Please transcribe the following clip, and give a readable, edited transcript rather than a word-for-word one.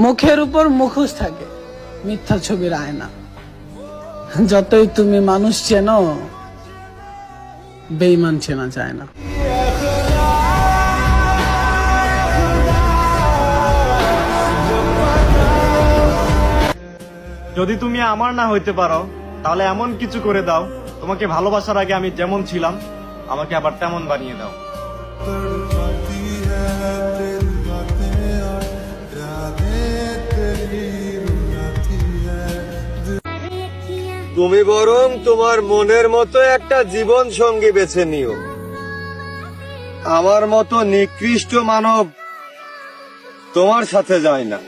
মুখের উপর মুখোশ থাকে, মিথ্যা ছবির আয়না। যতই তুমি মানুষ চেনো, বেঈমান চেনা যায় না। যদি তুমি আমার না হইতে পারো, তাহলে এমন কিছু করে দাও, তোমাকে ভালোবাসার আগে আমি যেমন ছিলাম আমাকে আবার তেমন বানিয়ে দাও। তুমি বরং তোমার মনের মতো একটা জীবন সঙ্গী বেছে নিও। আমার মতো নিকৃষ্ট মানব তোমার সাথে যায় না।